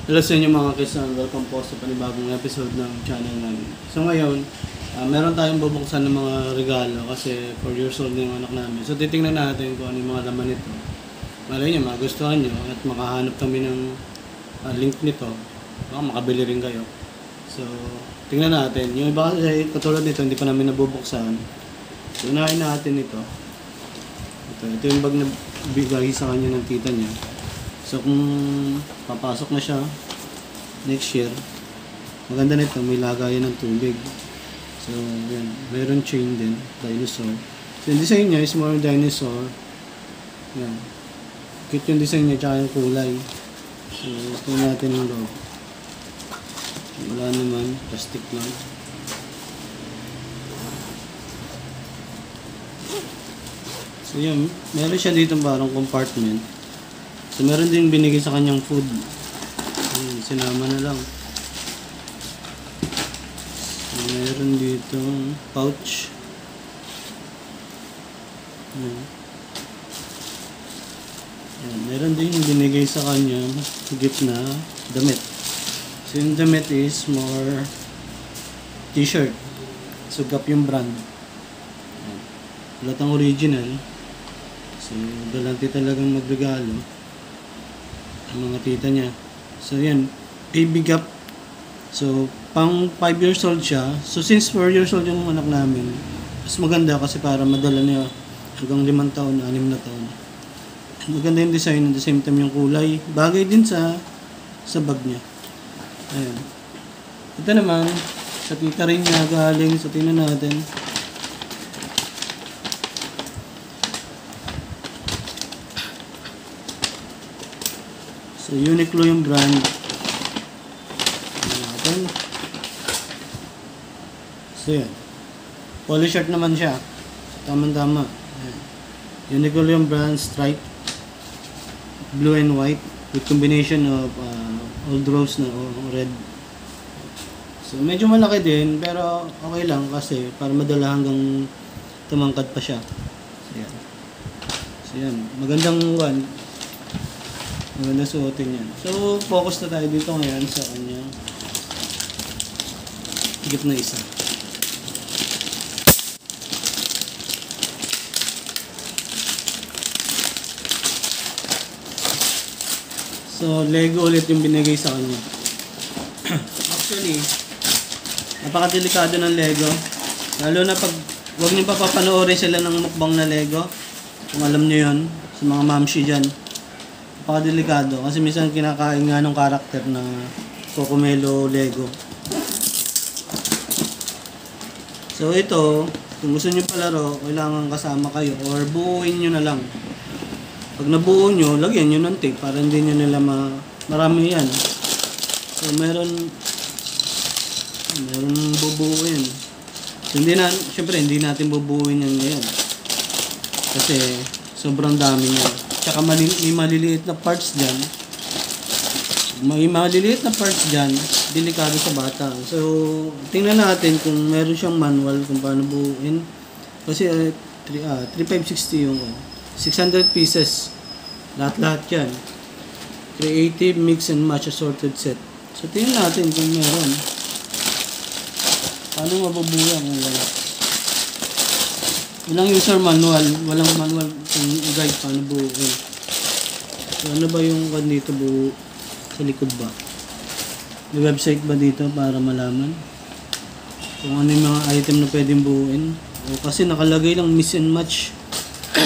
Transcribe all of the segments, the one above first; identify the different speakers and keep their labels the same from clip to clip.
Speaker 1: Hello sa inyo mga kisan, welcome po sa panibagong episode ng channel namin. So ngayon, meron tayong bubuksan ng mga regalo kasi 4 years old na yung anak namin. So titingnan natin kung ano yung mga laman nito. Malay nyo, magustuhan nyo at makahanap kami ng link nito. Baka makabili rin kayo. So tingnan natin. Yung iba kasi katulad nito hindi pa namin nabubuksan. So unahin natin ito. Ito yung bag na bigay sa kanya ng tita niya. So kung papasok na siya next year, maganda nito, may lagayan ng tubig. So yan, mayroon chain din, dinosaur. So yung design niya is more dinosaur. Yan, cute yung design niya tsaka yung kulay. So tingnan natin yung loob. Wala naman, plastic lang. So yan, meron siya dito parang compartment. So, meron din binigay sa kanyang food. Sinama na lang. So, meron dito pouch. Meron din binigay sa kanya gift na damit. So, yung damit is more t-shirt. So, Gap yung brand. Latang original. So, galante talagang magregalo mga tita niya. So yan, baby Gap. So pang 5 years old siya. So since 4 years old yung anak namin, mas maganda kasi para madala niya hanggang 5 taon, 6 na taon. Maganda yung design, at the same time yung kulay. Bagay din sa bag niya. Ayan. Ito naman, sa tita rin niya galing. So tingnan natin. So, Uniqlo yung brand. So, yan. Polo shirt naman siya. Tama-tama. Uniqlo yung brand, stripe. Blue and white. With combination of old rose na red. So, medyo malaki din. Pero, okay lang kasi para madala hanggang tumangkad pa siya. So, yan. So, yan. Magandang one. Maganda suotin yan. So, focus na tayo dito ngayon sa kanyang gift na isa. So, Lego ulit yung binigay sa kanya. Actually, napakadelikado ng Lego. Lalo na pag huwag niyo pa papanoorin sila ng mukbang na Lego. Kung alam niyo yun, sa mga mamshi dyan. Napakadelikado kasi minsan kinakain nga ng karakter na Cocomelo Lego. So ito, kung gusto nyo palaro, kailangan kasama kayo or buuin nyo na lang. Pag nabuo nyo, lagyan nyo ng tape para hindi nyo nila marami yan. So meron bubuuin. So, syempre hindi natin bubuuin yan ngayon. Kasi sobrang dami niya. Tsaka may maliliit na parts dyan. May maliliit na parts dyan, delikado sa bata. So, tingnan natin kung meron siyang manual kung paano buuin. Kasi 3560 yung 600 pieces. Lahat-lahat yan. Creative, mix and match assorted set. So, tingnan natin kung meron. Paano mabubuo kung wala. Walang user manual, walang manual kung guide paano buuin. So ano ba yung dito buo sa likod ba? May website ba dito para malaman kung ano yung mga item na pwedeng buuin? O kasi nakalagay lang mix and match.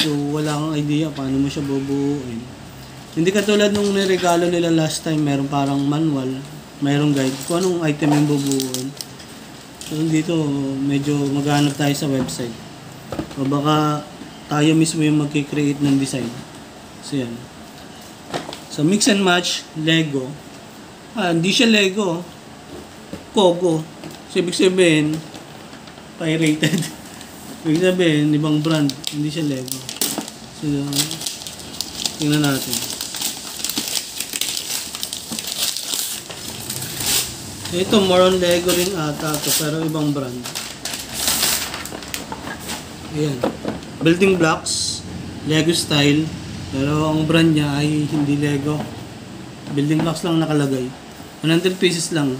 Speaker 1: So wala kang idea paano mo siya bubuuin. Hindi katulad nung niregalo nila last time, meron parang manual, mayroong guide kung anong item yung bubuuin. So dito medyo maghanap tayo sa website. O baka tayo mismo yung magkikreate ng design. So yan. So mix and match, Lego. Hindi siya Lego. Coco. So ibig sabihin, pirated. Ibig sabihin, ibang brand. Hindi siya Lego. So, tingnan natin. Ito, more on Lego rin ata to, pero ibang brand. Ayan. Building blocks, Lego style. Pero ang brand niya ay hindi Lego. Building blocks lang nakalagay. 100 pieces lang.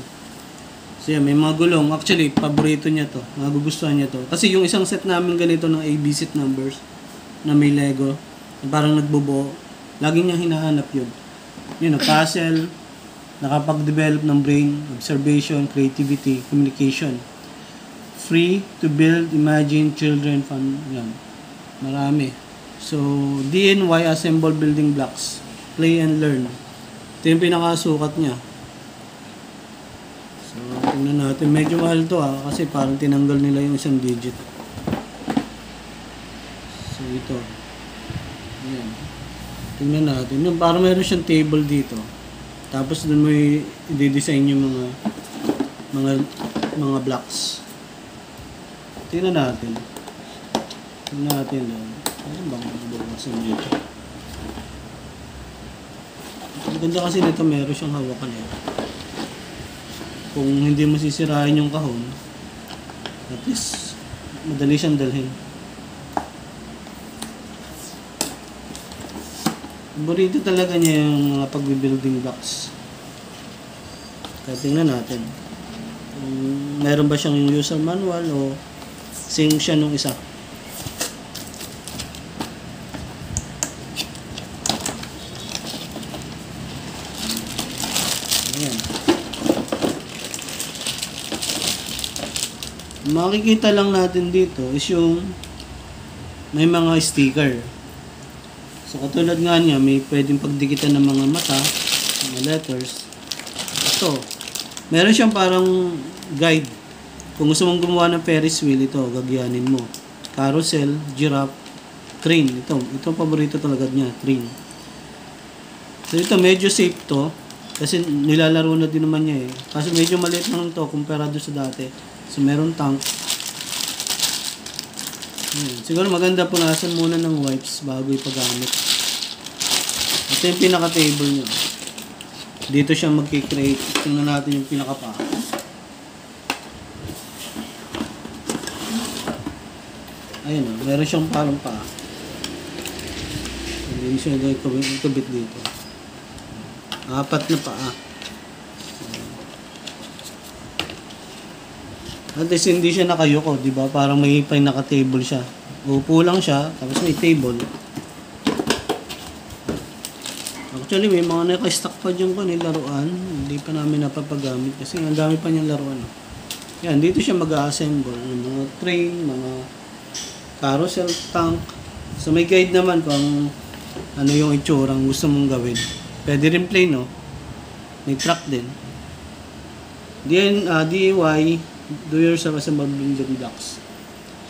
Speaker 1: So yan, may mga gulong. Actually, paborito niya to. Magugustuhan niya to. Kasi yung isang set namin ganito ng AB set numbers na may Lego, na parang nagbubuo, lagi niya hinahanap yun. Yun, puzzle, nakapag-develop ng brain, observation, creativity, communication. Free to build, imagine, children, fun, yan. Marami. So, DNY, assemble building blocks. Play and learn. Ito yung pinakasukat niya. So, tingnan natin. Medyo mahal to kasi parang tinanggal nila yung isang digit. So, ito. Ayan. Tingnan natin. Yung parang meron siyang table dito. Tapos doon mo i-design yung mga blocks. Tingnan natin. Tingnan natin lang. Ano bang bukasan dito? Ang ganda kasi nito, meron siyang hawakan eh. Kung hindi mo sisirain yung kahon, at least madali siyang dalhin. Paborito talaga niya yung mga pag-building blocks. Kaya tingnan natin. Meron ba siyang user manual o same siya nung isa? Ayan. Makikita lang natin dito is yung may mga sticker. So katulad nga niya, may pwedeng pagdikitan ng mga mata, mga letters. Ito, meron siyang parang guide. Kung gusto mong gumawa ng Ferris wheel, ito, gagyanin mo. Carousel, giraffe, crane. Ito paborito talaga niya, crane. So ito, medyo safe to. Kasi nilalaro na din naman niya eh. Kasi medyo maliit lang to kumpara doon sa dati. So meron tank. Siguro maganda punasan muna ng wipes bago ipagamit. Ito yung pinaka-table niya. Dito siya magki-create. Tingnan natin yung pinaka-paa. Ayun o, meron siyang parang paa. Hindi siya ikabit dito. 4 na paa. At least hindi siya nakayuko, di ba? Parang may naka-table siya. Upo lang siya, tapos may table. Actually, may mga naka-stack pa dyan ko nilaruan. Hindi pa namin napapagamit kasi ang dami pa niyang laruan. Yan, dito siya mag-assemble ng mga train, mga carousel, tank. So may guide naman kung ano yung itsurang gusto mong gawin. Pwede rin plain, no? May track din. DIY, do yourself assemble building blocks.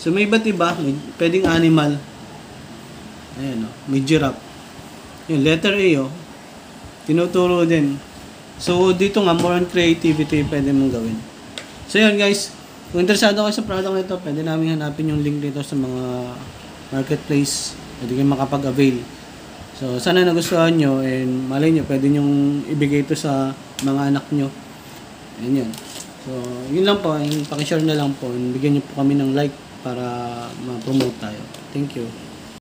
Speaker 1: So may iba't iba, may pwedeng animal. Ayan o, may giraffe. Yung letter A o, tinuturo din. So dito nga, more on creativity pwede mong gawin. So yun guys, kung interesado kayo sa product nito, pwede namin hanapin yung link dito sa mga marketplace. Pwede kayo makapag-avail. So sana nagustuhan nyo and malay nyo, pwede nyong ibigay ito sa mga anak nyo. Ayan yun. So, yun lang po. Pakishare na lang po. Bigyan niyo po kami ng like para ma-promote tayo. Thank you.